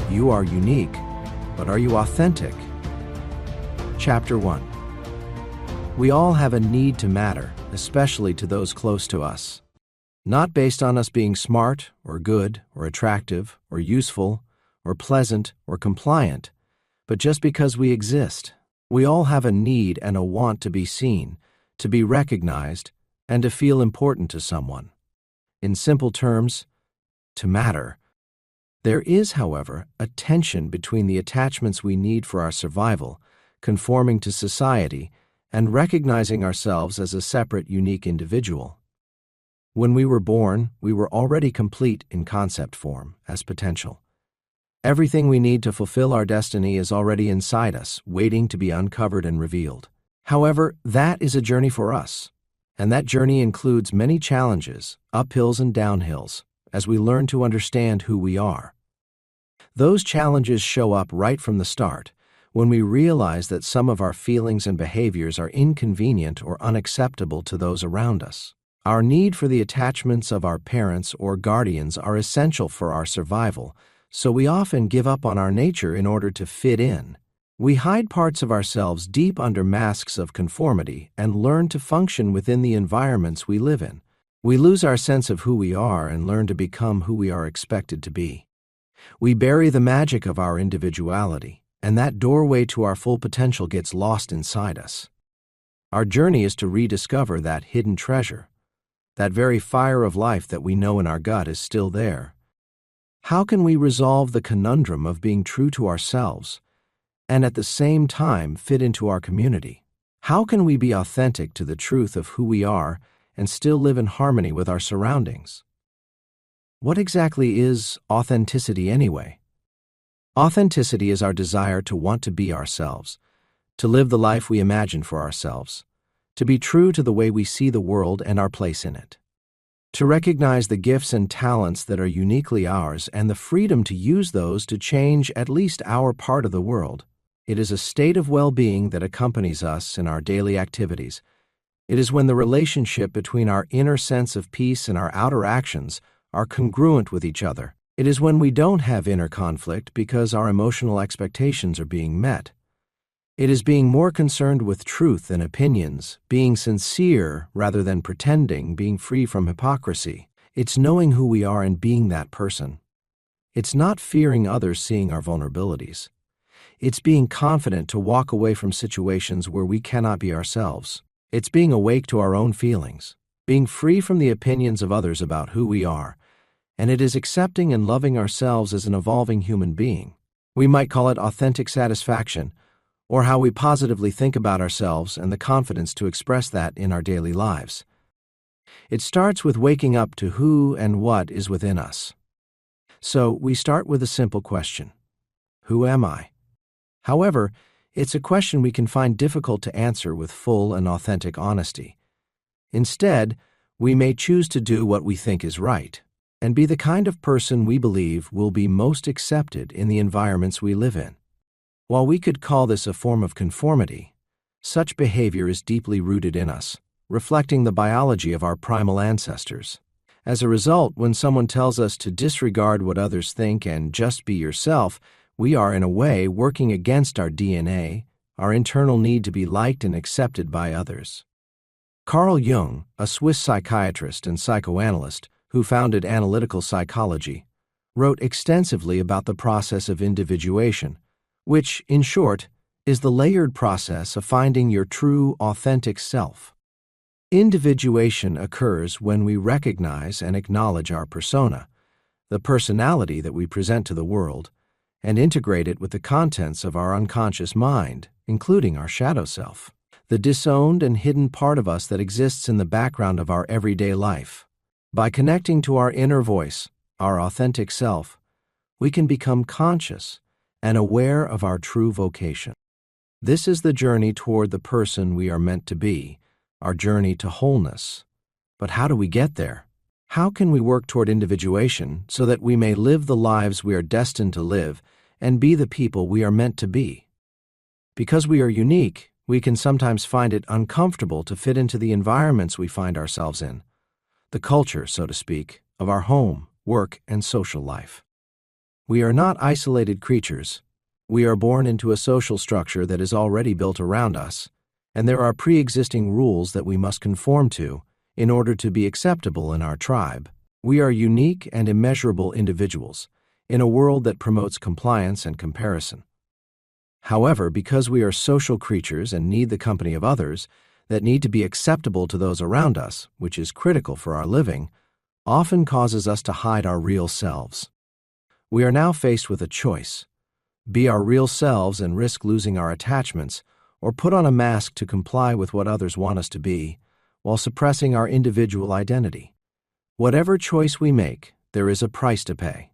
You are unique, but are you authentic? Chapter 1. We all have a need to matter, especially to those close to us. Not based on us being smart, or good, or attractive, or useful, or pleasant, or compliant, but just because we exist. We all have a need and a want to be seen, to be recognized, and to feel important to someone. In simple terms, to matter. There is, however, a tension between the attachments we need for our survival, conforming to society, and recognizing ourselves as a separate, unique individual. When we were born, we were already complete in concept form, as potential. Everything we need to fulfill our destiny is already inside us, waiting to be uncovered and revealed. However, that is a journey for us, and that journey includes many challenges, uphills and downhills, as we learn to understand who we are. Those challenges show up right from the start, when we realize that some of our feelings and behaviors are inconvenient or unacceptable to those around us. Our need for the attachments of our parents or guardians are essential for our survival, so we often give up on our nature in order to fit in. We hide parts of ourselves deep under masks of conformity and learn to function within the environments we live in. We lose our sense of who we are and learn to become who we are expected to be. We bury the magic of our individuality, and that doorway to our full potential gets lost inside us. Our journey is to rediscover that hidden treasure. That very fire of life that we know in our gut is still there. How can we resolve the conundrum of being true to ourselves and at the same time fit into our community? How can we be authentic to the truth of who we are and still live in harmony with our surroundings? What exactly is authenticity anyway? Authenticity is our desire to want to be ourselves, to live the life we imagine for ourselves, to be true to the way we see the world and our place in it. To recognize the gifts and talents that are uniquely ours and the freedom to use those to change at least our part of the world. It is a state of well-being that accompanies us in our daily activities. It is when the relationship between our inner sense of peace and our outer actions are congruent with each other. It is when we don't have inner conflict because our emotional expectations are being met. It is being more concerned with truth than opinions, being sincere rather than pretending, being free from hypocrisy. It's knowing who we are and being that person. It's not fearing others seeing our vulnerabilities. It's being confident to walk away from situations where we cannot be ourselves. It's being awake to our own feelings, being free from the opinions of others about who we are, and it is accepting and loving ourselves as an evolving human being. We might call it authentic satisfaction, or how we positively think about ourselves and the confidence to express that in our daily lives. It starts with waking up to who and what is within us. So we start with a simple question: who am I? However, it's a question we can find difficult to answer with full and authentic honesty. Instead, we may choose to do what we think is right, and be the kind of person we believe will be most accepted in the environments we live in. While we could call this a form of conformity, such behavior is deeply rooted in us, reflecting the biology of our primal ancestors. As a result, when someone tells us to disregard what others think and just be yourself, we are in a way working against our DNA, our internal need to be liked and accepted by others. Carl Jung, a Swiss psychiatrist and psychoanalyst who founded analytical psychology, wrote extensively about the process of individuation, which, in short, is the layered process of finding your true, authentic self. Individuation occurs when we recognize and acknowledge our persona, the personality that we present to the world, and integrate it with the contents of our unconscious mind, including our shadow self, the disowned and hidden part of us that exists in the background of our everyday life. By connecting to our inner voice, our authentic self, we can become conscious and aware of our true vocation. This is the journey toward the person we are meant to be, our journey to wholeness. But how do we get there? How can we work toward individuation so that we may live the lives we are destined to live and be the people we are meant to be? Because we are unique, we can sometimes find it uncomfortable to fit into the environments we find ourselves in, the culture, so to speak, of our home, work, and social life. We are not isolated creatures. We are born into a social structure that is already built around us, and there are pre-existing rules that we must conform to in order to be acceptable in our tribe. We are unique and immeasurable individuals in a world that promotes compliance and comparison. However, because we are social creatures and need the company of others that need to be acceptable to those around us, which is critical for our living, often causes us to hide our real selves. We are now faced with a choice: be our real selves and risk losing our attachments, or put on a mask to comply with what others want us to be, while suppressing our individual identity. Whatever choice we make, there is a price to pay.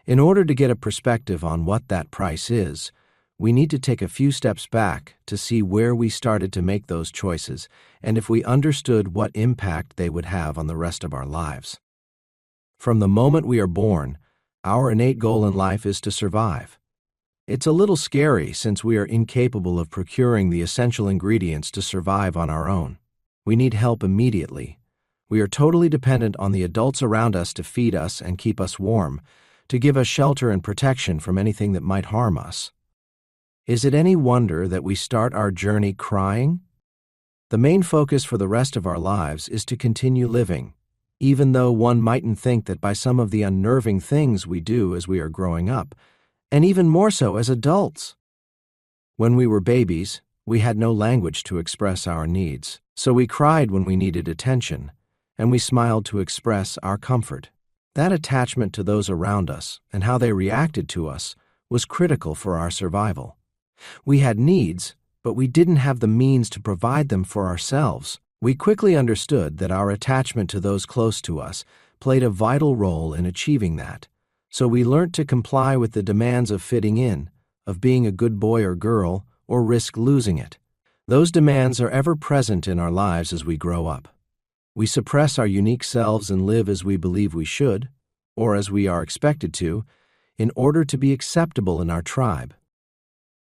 In order to get a perspective on what that price is, we need to take a few steps back to see where we started to make those choices and if we understood what impact they would have on the rest of our lives. From the moment we are born, our innate goal in life is to survive. It's a little scary since we are incapable of procuring the essential ingredients to survive on our own. We need help immediately. We are totally dependent on the adults around us to feed us and keep us warm, to give us shelter and protection from anything that might harm us. Is it any wonder that we start our journey crying? The main focus for the rest of our lives is to continue living, even though one mightn't think that by some of the unnerving things we do as we are growing up, and even more so as adults. When we were babies, we had no language to express our needs, so we cried when we needed attention, and we smiled to express our comfort. That attachment to those around us and how they reacted to us was critical for our survival. We had needs, but we didn't have the means to provide them for ourselves. We quickly understood that our attachment to those close to us played a vital role in achieving that, so we learned to comply with the demands of fitting in, of being a good boy or girl, or risk losing it. Those demands are ever present in our lives as we grow up. We suppress our unique selves and live as we believe we should, or as we are expected to, in order to be acceptable in our tribe.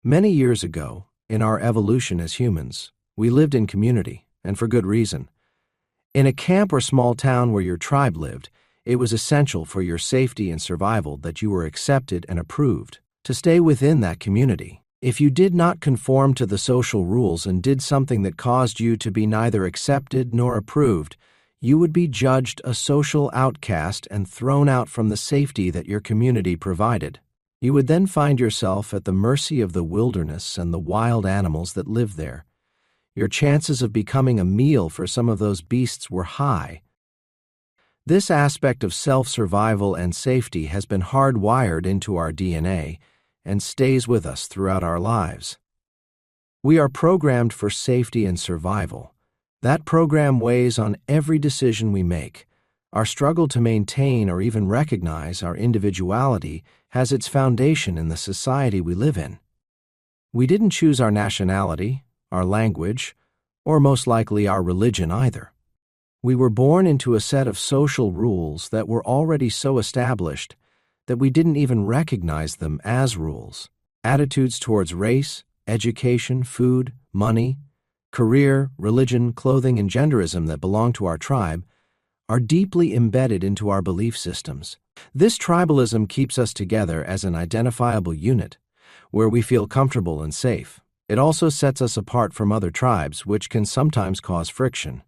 Many years ago, in our evolution as humans, we lived in community, and for good reason. In a camp or small town where your tribe lived, it was essential for your safety and survival that you were accepted and approved, to stay within that community. If you did not conform to the social rules and did something that caused you to be neither accepted nor approved, you would be judged a social outcast and thrown out from the safety that your community provided. You would then find yourself at the mercy of the wilderness and the wild animals that live there. Your chances of becoming a meal for some of those beasts were high. This aspect of self-survival and safety has been hardwired into our DNA and stays with us throughout our lives. We are programmed for safety and survival. That program weighs on every decision we make. Our struggle to maintain or even recognize our individuality has its foundation in the society we live in. We didn't choose our nationality, our language, or most likely our religion either. We were born into a set of social rules that were already so established that we didn't even recognize them as rules. Attitudes towards race, education, food, money, career, religion, clothing, and genderism that belong to our tribe are deeply embedded into our belief systems. This tribalism keeps us together as an identifiable unit, where we feel comfortable and safe. It also sets us apart from other tribes, which can sometimes cause friction.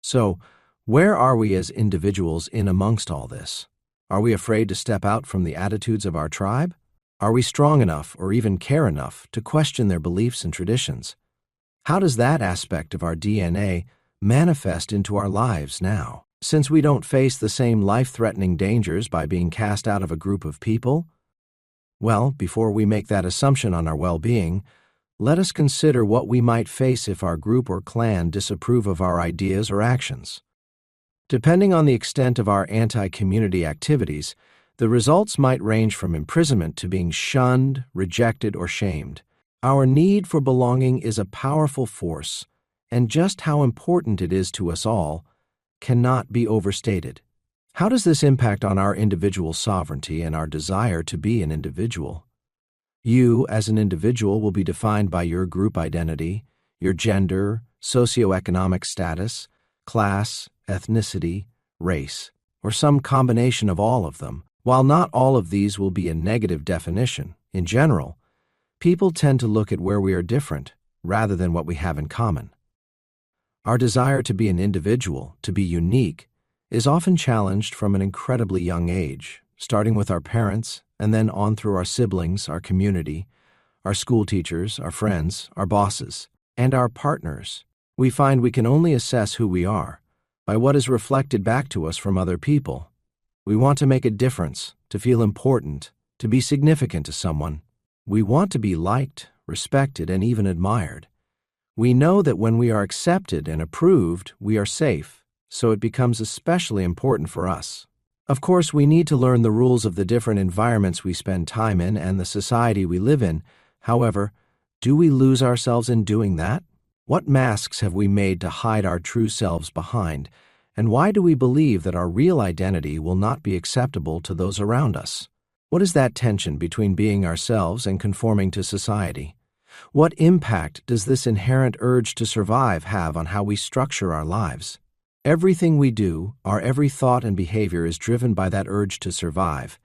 So, where are we as individuals in amongst all this? Are we afraid to step out from the attitudes of our tribe? Are we strong enough or even care enough to question their beliefs and traditions? How does that aspect of our DNA manifest into our lives now? Since we don't face the same life-threatening dangers by being cast out of a group of people? Well, before we make that assumption on our well-being, let us consider what we might face if our group or clan disapprove of our ideas or actions. Depending on the extent of our anti-community activities, the results might range from imprisonment to being shunned, rejected, or shamed. Our need for belonging is a powerful force, and just how important it is to us all cannot be overstated. How does this impact on our individual sovereignty and our desire to be an individual? You, as an individual, will be defined by your group identity, your gender, socioeconomic status, class, ethnicity, race, or some combination of all of them. While not all of these will be a negative definition, in general, people tend to look at where we are different rather than what we have in common. Our desire to be an individual, to be unique, is often challenged from an incredibly young age, starting with our parents and then on through our siblings, our community, our school teachers, our friends, our bosses, and our partners. We find we can only assess who we are by what is reflected back to us from other people. We want to make a difference, to feel important, to be significant to someone. We want to be liked, respected, and even admired. We know that when we are accepted and approved, we are safe, so it becomes especially important for us. Of course, we need to learn the rules of the different environments we spend time in and the society we live in. However, do we lose ourselves in doing that? What masks have we made to hide our true selves behind, and why do we believe that our real identity will not be acceptable to those around us? What is that tension between being ourselves and conforming to society? What impact does this inherent urge to survive have on how we structure our lives? Everything we do, our every thought and behavior is driven by that urge to survive,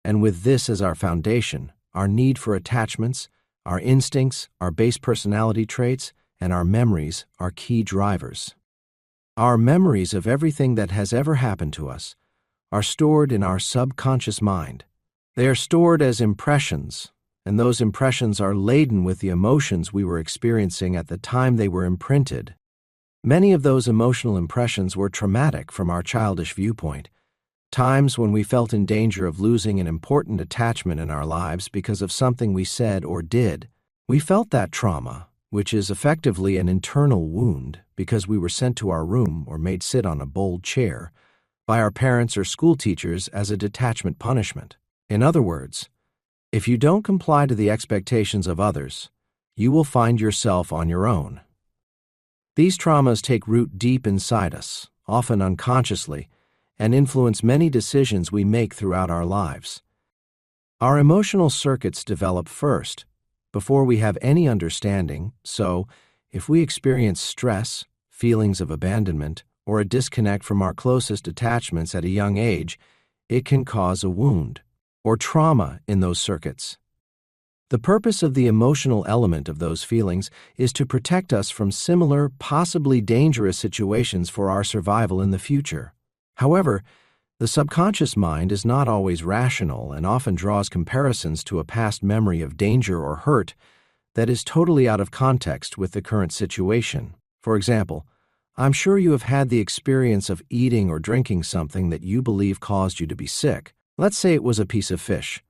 and with this as our foundation, our need for attachments, our instincts, our base personality traits, and our memories are key drivers. Our memories of everything that has ever happened to us are stored in our subconscious mind. They are stored as impressions, and those impressions are laden with the emotions we were experiencing at the time they were imprinted. Many of those emotional impressions were traumatic from our childish viewpoint, times when we felt in danger of losing an important attachment in our lives because of something we said or did. We felt that trauma, which is effectively an internal wound because we were sent to our room or made sit on a bold chair by our parents or school teachers as a detachment punishment. In other words, if you don't comply to the expectations of others, you will find yourself on your own. These traumas take root deep inside us, often unconsciously, and influence many decisions we make throughout our lives. Our emotional circuits develop first, before we have any understanding, so if we experience stress, feelings of abandonment, or a disconnect from our closest attachments at a young age, it can cause a wound or trauma in those circuits. The purpose of the emotional element of those feelings is to protect us from similar, possibly dangerous situations for our survival in the future. However, the subconscious mind is not always rational and often draws comparisons to a past memory of danger or hurt that is totally out of context with the current situation. For example, I'm sure you have had the experience of eating or drinking something that you believe caused you to be sick. Let's say it was a piece of fish.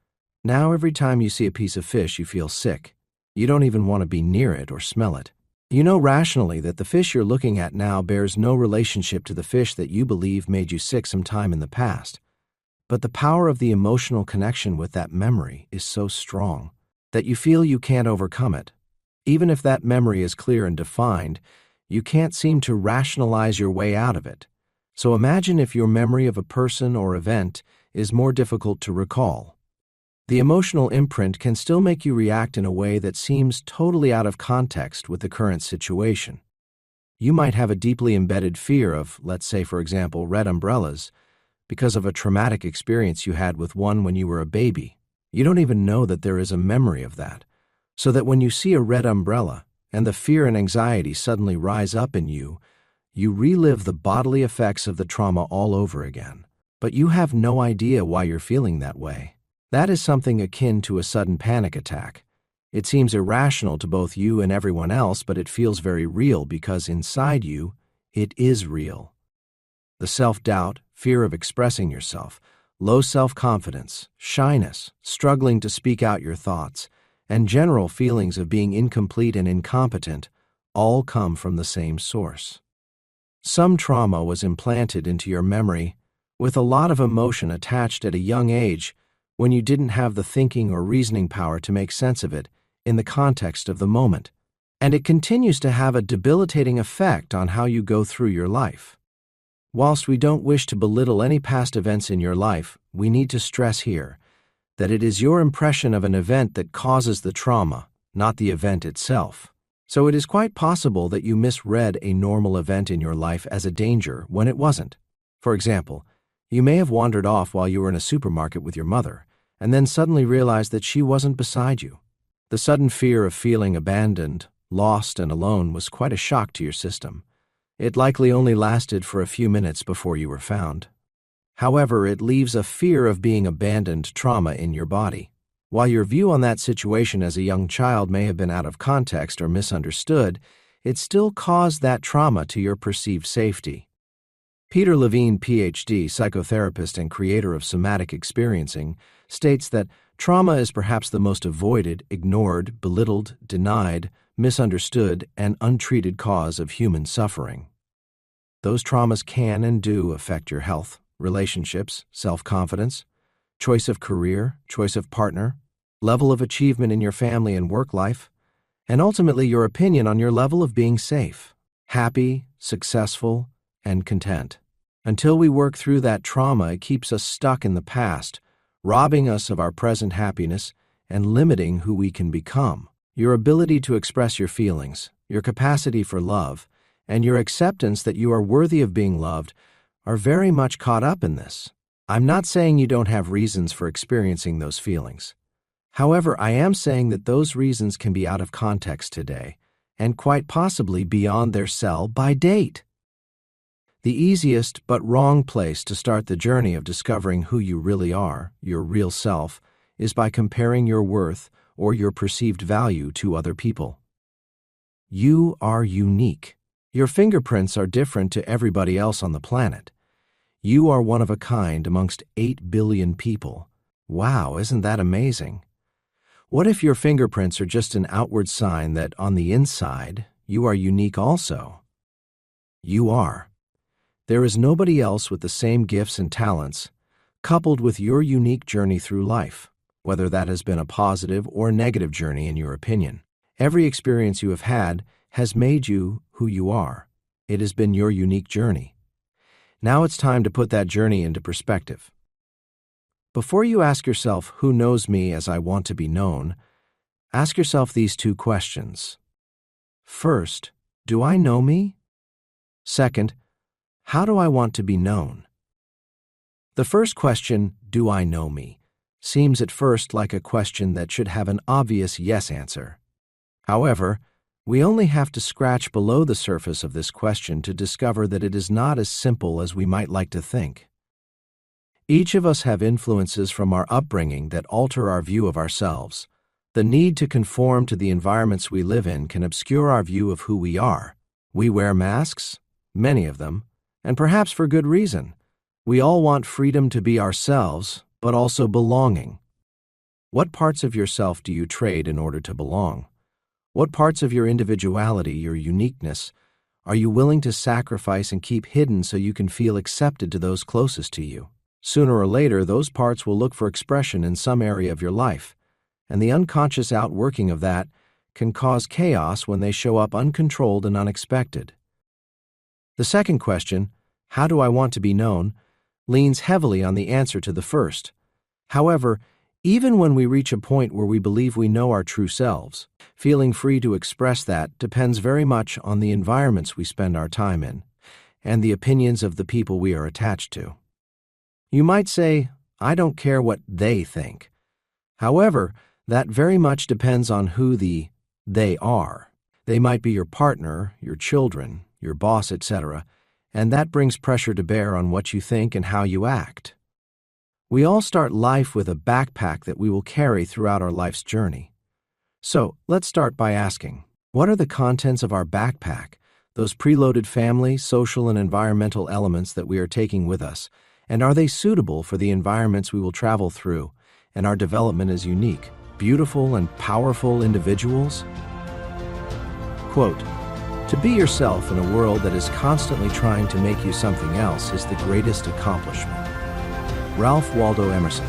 Now every time you see a piece of fish, you feel sick. You don't even want to be near it or smell it. You know rationally that the fish you're looking at now bears no relationship to the fish that you believe made you sick some time in the past. But the power of the emotional connection with that memory is so strong that you feel you can't overcome it. Even if that memory is clear and defined, you can't seem to rationalize your way out of it. So imagine if your memory of a person or event is more difficult to recall. The emotional imprint can still make you react in a way that seems totally out of context with the current situation. You might have a deeply embedded fear of, let's say, for example, red umbrellas, because of a traumatic experience you had with one when you were a baby. You don't even know that there is a memory of that, so that when you see a red umbrella and the fear and anxiety suddenly rise up in you, you relive the bodily effects of the trauma all over again. But you have no idea why you're feeling that way. That is something akin to a sudden panic attack. It seems irrational to both you and everyone else, but it feels very real because inside you, it is real. The self-doubt, fear of expressing yourself, low self-confidence, shyness, struggling to speak out your thoughts, and general feelings of being incomplete and incompetent all come from the same source. Some trauma was implanted into your memory with a lot of emotion attached at a young age when you didn't have the thinking or reasoning power to make sense of it in the context of the moment. And it continues to have a debilitating effect on how you go through your life. Whilst we don't wish to belittle any past events in your life, we need to stress here that it is your impression of an event that causes the trauma, not the event itself. So it is quite possible that you misread a normal event in your life as a danger when it wasn't. For example, You may have wandered off while you were in a supermarket with your mother, and then suddenly realized that she wasn't beside you. The sudden fear of feeling abandoned, lost, and alone was quite a shock to your system. It likely only lasted for a few minutes before you were found. However, it leaves a fear of being abandoned trauma in your body. While your view on that situation as a young child may have been out of context or misunderstood, it still caused that trauma to your perceived safety. Peter Levine, Ph.D., psychotherapist and creator of somatic experiencing, states that trauma is perhaps the most avoided, ignored, belittled, denied, misunderstood, and untreated cause of human suffering. Those traumas can and do affect your health, relationships, self-confidence, choice of career, choice of partner, level of achievement in your family and work life, and ultimately your opinion on your level of being safe, happy, successful, and content. Until we work through that trauma, it keeps us stuck in the past, robbing us of our present happiness and limiting who we can become. Your ability to express your feelings, your capacity for love, and your acceptance that you are worthy of being loved are very much caught up in this. I'm not saying you don't have reasons for experiencing those feelings. However, I am saying that those reasons can be out of context today, and quite possibly beyond their sell-by date. The easiest but wrong place to start the journey of discovering who you really are, your real self, is by comparing your worth or your perceived value to other people. You are unique. Your fingerprints are different to everybody else on the planet. You are one of a kind amongst 8 billion people. Wow, isn't that amazing? What if your fingerprints are just an outward sign that on the inside, you are unique also? You are. There is nobody else with the same gifts and talents, coupled with your unique journey through life, whether that has been a positive or negative journey in your opinion. Every experience you have had has made you who you are. It has been your unique journey. Now it's time to put that journey into perspective. Before you ask yourself, who knows me as I want to be known, ask yourself these 2 questions. First, do I know me? Second, how do I want to be known? The first question, do I know me, seems at first like a question that should have an obvious yes answer. However, we only have to scratch below the surface of this question to discover that it is not as simple as we might like to think. Each of us have influences from our upbringing that alter our view of ourselves. The need to conform to the environments we live in can obscure our view of who we are. We wear masks, many of them, and perhaps for good reason. We all want freedom to be ourselves, but also belonging. What parts of yourself do you trade in order to belong? What parts of your individuality, your uniqueness, are you willing to sacrifice and keep hidden so you can feel accepted to those closest to you? Sooner or later, those parts will look for expression in some area of your life, and the unconscious outworking of that can cause chaos when they show up uncontrolled and unexpected. The second question, how do I want to be known, leans heavily on the answer to the first. However, even when we reach a point where we believe we know our true selves, feeling free to express that depends very much on the environments we spend our time in and the opinions of the people we are attached to. You might say, I don't care what they think. However, that very much depends on who they are. They might be your partner, your children, your boss, etc., and that brings pressure to bear on what you think and how you act. We all start life with a backpack that we will carry throughout our life's journey. So, let's start by asking, what are the contents of our backpack, those preloaded family, social, and environmental elements that we are taking with us, and are they suitable for the environments we will travel through and our development as unique, beautiful, and powerful individuals? Quote, to be yourself in a world that is constantly trying to make you something else is the greatest accomplishment. Ralph Waldo Emerson.